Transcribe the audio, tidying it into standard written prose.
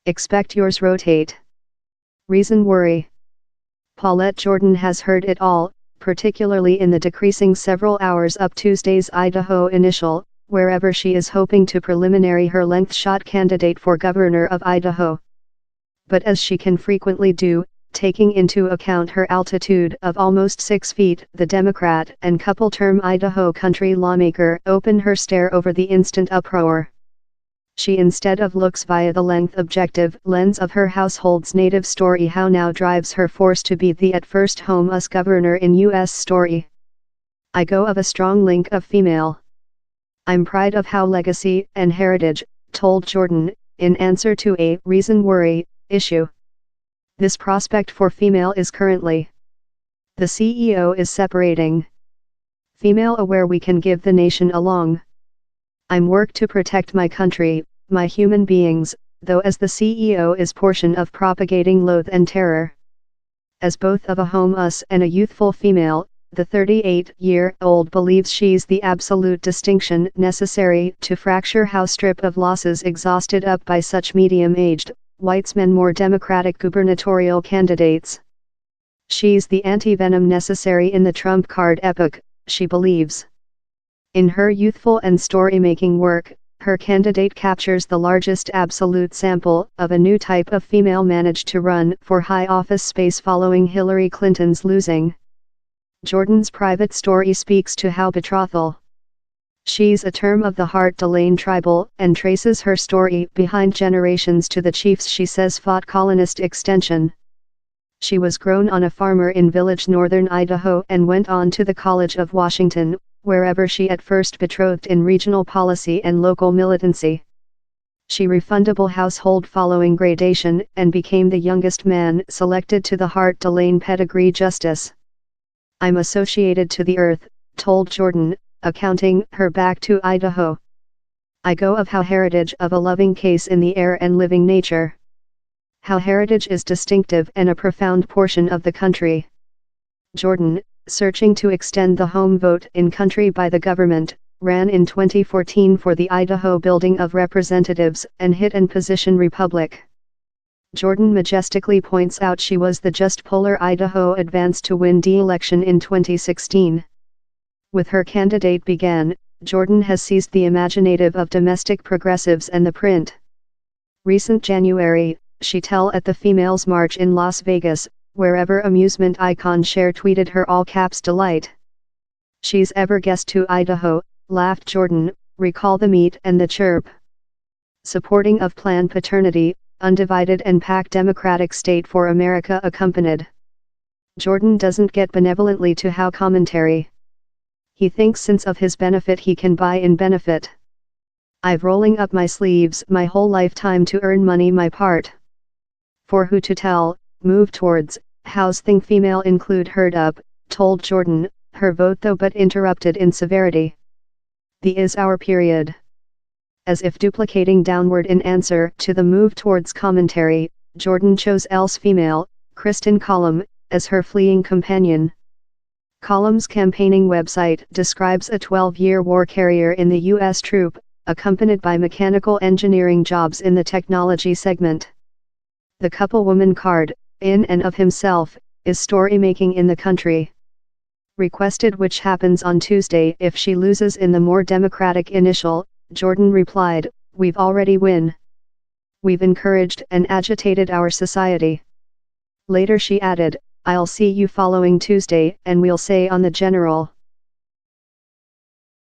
Expect yours rotate. Reason worry. Paulette Jordan has heard it all, particularly in the decreasing several hours up Tuesday's Idaho initial, wherever she is hoping to preliminary her length shot candidate for governor of Idaho. But as she can frequently do, taking into account her altitude of almost 6 feet, the Democrat and couple-term Idaho country lawmaker opened her stare over the instant uproar. She instead of looks via the length objective lens of her household's native story how now drives her force to be the at first home us governor in U.S. story. I go of a strong link of female. I'm pride of how legacy and heritage, told Jordan, in answer to a reason worry issue. This prospect for female is currently. The CEO is separating. Female aware we can give the nation along. I'm work to protect my country, my human beings, though as the CEO is portion of propagating loath and terror. As both of a home us and a youthful female, the 38-year-old believes she's the absolute distinction necessary to fracture how strip of losses exhausted up by such medium-aged, whitesmen more democratic gubernatorial candidates. She's the anti-venom necessary in the Trump card epoch, she believes. In her youthful and story-making work, her candidate captures the largest absolute sample of a new type of female managed to run for high office space following Hillary Clinton's losing. Jordan's private story speaks to how betrothal. She's a term of the Heart Delane tribal and traces her story behind generations to the chiefs she says fought colonist extension. She was grown on a farmer in village northern Idaho and went on to the College of Washington, wherever she at first betrothed in regional policy and local militancy. She refundable household following gradation and became the youngest man selected to the Heart Delane pedigree justice. I'm associated to the earth, told Jordan, accounting her back to Idaho. I go of how heritage of a loving case in the air and living nature. How heritage is distinctive and a profound portion of the country. Jordan, searching to extend the home vote in country by the government, ran in 2014 for the Idaho Building of Representatives and hit and position Republic. Jordan majestically points out she was the just polar Idaho advanced to win the election in 2016. With her candidate began, Jordan has seized the imaginative of domestic progressives and the print. Recent January, she tell at the Females March in Las Vegas, wherever amusement icon Cher tweeted her all-caps delight. She's ever guessed to Idaho, laughed Jordan, recall the meat and the chirp. Supporting of Planned Paternity, undivided and packed Democratic state for America accompanied. Jordan doesn't get benevolently to how commentary. He thinks since of his benefit he can buy in benefit. I've rolling up my sleeves my whole lifetime to earn money my part. For who to tell, move towards, how's thing female include heard up, told Jordan, her vote though but interrupted in severity. The is our period. As if duplicating downward in answer to the move towards commentary, Jordan chose else female, Kristen Collum, as her fleeing companion. Collum's campaigning website describes a 12-year war carrier in the U.S. troop, accompanied by mechanical engineering jobs in the technology segment. The couple woman card, in and of himself, is story-making in the country. Requested which happens on Tuesday if she loses in the more democratic initial, Jordan replied, "We've already win. We've encouraged and agitated our society." Later she added, "I'll see you following Tuesday and we'll say on the general."